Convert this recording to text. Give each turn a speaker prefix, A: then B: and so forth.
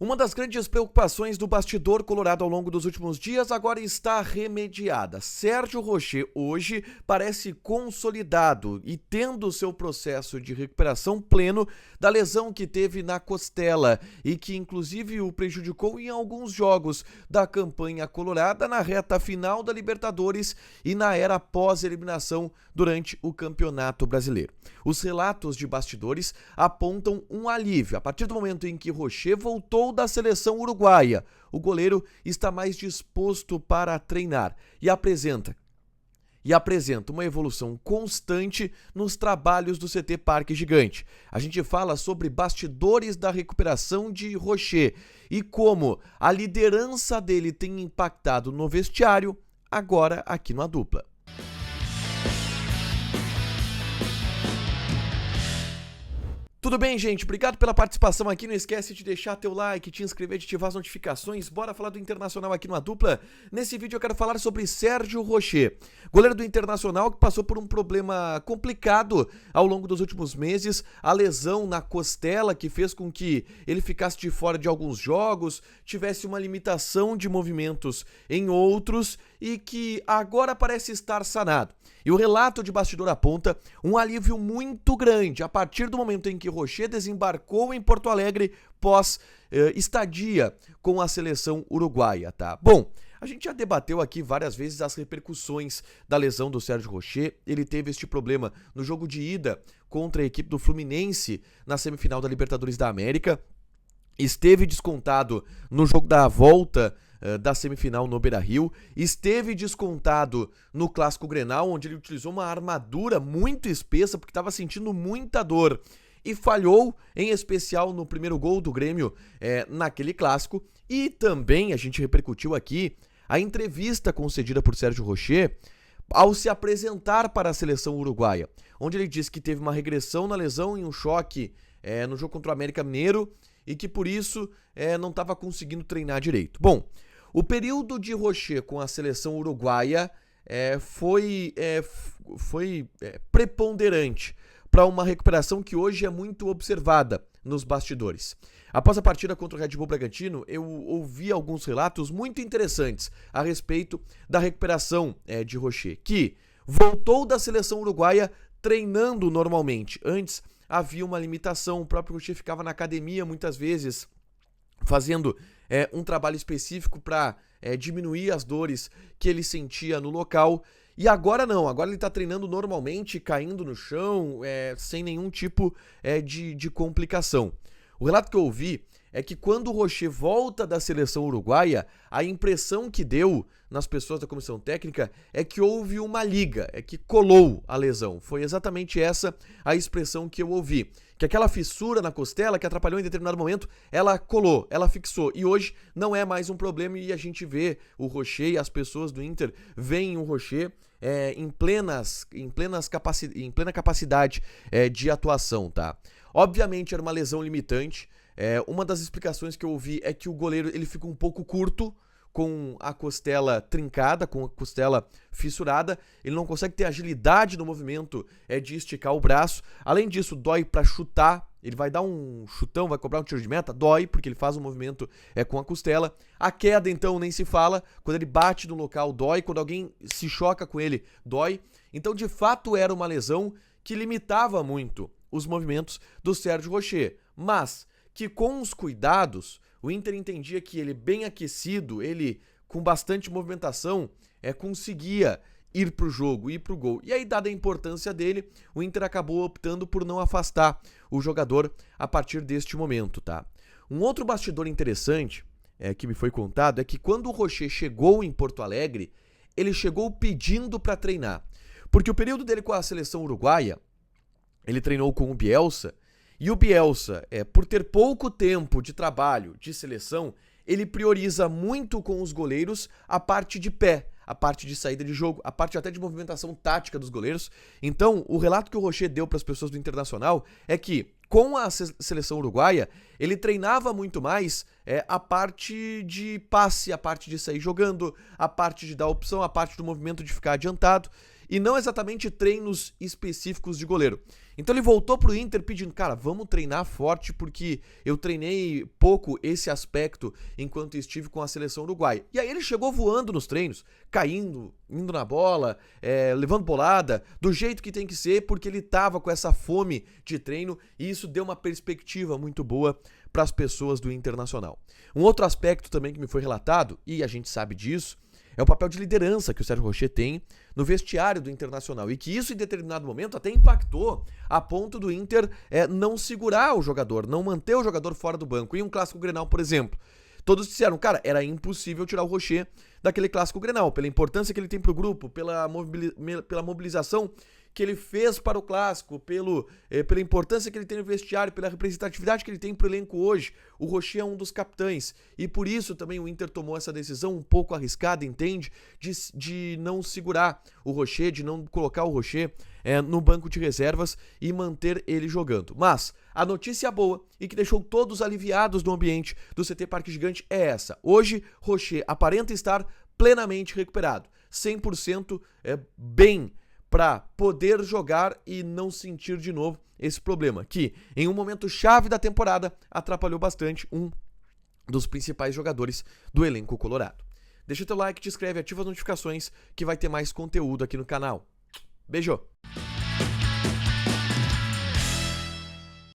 A: Uma das grandes preocupações do bastidor colorado ao longo dos últimos dias agora está remediada. Sérgio Rocher hoje parece consolidado e tendo seu processo de recuperação pleno da lesão que teve na costela e que inclusive o prejudicou em alguns jogos da campanha colorada na reta final da Libertadores e na era pós-eliminação durante o Campeonato Brasileiro. Os relatos de bastidores apontam um alívio. A partir do momento em que Rocher voltou da seleção uruguaia, o goleiro está mais disposto para treinar e apresenta uma evolução constante nos trabalhos do CT Parque Gigante. A gente fala sobre bastidores da recuperação de Rocher e como a liderança dele tem impactado no vestiário, agora aqui no A Dupla. Tudo bem, gente? Obrigado pela participação aqui. Não esquece de deixar teu like, te inscrever, de ativar as notificações. Bora falar do Internacional aqui no A Dupla. Nesse vídeo eu quero falar sobre Sérgio Rocher, goleiro do Internacional que passou por um problema complicado ao longo dos últimos meses. A lesão na costela que fez com que ele ficasse de fora de alguns jogos, tivesse uma limitação de movimentos em outros e que agora parece estar sanado. E o relato de bastidor aponta um alívio muito grande a partir do momento em que Rocher desembarcou em Porto Alegre pós estadia com a seleção uruguaia, tá? Bom, a gente já debateu aqui várias vezes as repercussões da lesão do Sérgio Rocher. Ele teve este problema no jogo de ida contra a equipe do Fluminense na semifinal da Libertadores da América. Esteve descontado no jogo da volta da semifinal no Beira-Rio, esteve descontado no Clássico Grenal, onde ele utilizou uma armadura muito espessa porque estava sentindo muita dor e falhou, em especial no primeiro gol do Grêmio naquele clássico. E também a gente repercutiu aqui a entrevista concedida por Sérgio Rocher ao se apresentar para a seleção uruguaia, onde ele disse que teve uma regressão na lesão em um choque no jogo contra o América Mineiro e que por isso não estava conseguindo treinar direito. Bom, o período de Rocher com a seleção uruguaia foi preponderante para uma recuperação que hoje é muito observada nos bastidores. Após a partida contra o Red Bull Bragantino, eu ouvi alguns relatos muito interessantes a respeito da recuperação de Rocher, que voltou da seleção uruguaia treinando normalmente. Antes havia uma limitação, o próprio Rocher ficava na academia muitas vezes, fazendo um trabalho específico para diminuir as dores que ele sentia no local. E agora não, agora ele está treinando normalmente, caindo no chão, sem nenhum tipo de complicação. O relato que eu ouvi é que quando o Rocher volta da seleção uruguaia, a impressão que deu nas pessoas da comissão técnica é que houve uma liga, que colou a lesão. Foi exatamente essa a expressão que eu ouvi. Que aquela fissura na costela que atrapalhou em determinado momento, ela colou, ela fixou. E hoje não é mais um problema e a gente vê o Rocher e as pessoas do Inter veem o Rocher em plena capacidade de atuação, tá? Obviamente era uma lesão limitante. Uma das explicações que eu ouvi é que o goleiro ele fica um pouco curto, com a costela trincada, com a costela fissurada, ele não consegue ter agilidade no movimento de esticar o braço. Além disso, dói para chutar, ele vai dar um chutão, vai cobrar um tiro de meta, dói, porque ele faz um movimento com a costela. A queda, então, nem se fala, quando ele bate no local, dói, quando alguém se choca com ele, dói. Então, de fato, era uma lesão que limitava muito os movimentos do Sérgio Rocher, mas que com os cuidados, o Inter entendia que ele bem aquecido, ele com bastante movimentação, conseguia ir pro jogo, ir pro gol. E aí, dada a importância dele, o Inter acabou optando por não afastar o jogador a partir deste momento, tá? Um outro bastidor interessante que me foi contado é que quando o Rocher chegou em Porto Alegre, ele chegou pedindo para treinar. Porque o período dele com a seleção uruguaia, ele treinou com o Bielsa, e o Bielsa, por ter pouco tempo de trabalho, de seleção, ele prioriza muito com os goleiros a parte de pé, a parte de saída de jogo, a parte até de movimentação tática dos goleiros. Então, o relato que o Rocher deu para as pessoas do Internacional é que, com a seleção uruguaia, ele treinava muito mais a parte de passe, a parte de sair jogando, a parte de dar opção, a parte do movimento de ficar adiantado. e não exatamente treinos específicos de goleiro. Então ele voltou pro Inter pedindo, cara, vamos treinar forte porque eu treinei pouco esse aspecto enquanto estive com a seleção uruguaia. E aí ele chegou voando nos treinos, caindo, indo na bola, levando bolada, do jeito que tem que ser, porque ele tava com essa fome de treino e isso deu uma perspectiva muito boa para as pessoas do Internacional. Um outro aspecto também que me foi relatado, e a gente sabe disso, é o papel de liderança que o Sérgio Rochet tem no vestiário do Internacional e que isso em determinado momento até impactou a ponto do Inter não segurar o jogador, não manter o jogador fora do banco. Em um clássico Grenal, por exemplo, todos disseram, cara, era impossível tirar o Rochet daquele clássico Grenal, pela importância que ele tem pro grupo, pela mobilização que ele fez para o clássico, pela importância que ele tem no vestiário, pela representatividade que ele tem pro elenco hoje. O Rochet é um dos capitães e por isso também o Inter tomou essa decisão um pouco arriscada, entende? De não segurar o Rochet, de não colocar o Rochet no banco de reservas e manter ele jogando. Mas a notícia boa e que deixou todos aliviados no ambiente do CT Parque Gigante é essa. Hoje, Rochet aparenta estar plenamente recuperado, 100% bem, para poder jogar e não sentir de novo esse problema, que em um momento chave da temporada atrapalhou bastante um dos principais jogadores do elenco colorado. Deixa teu like, te inscreve, ativa as notificações que vai ter mais conteúdo aqui no canal. Beijo!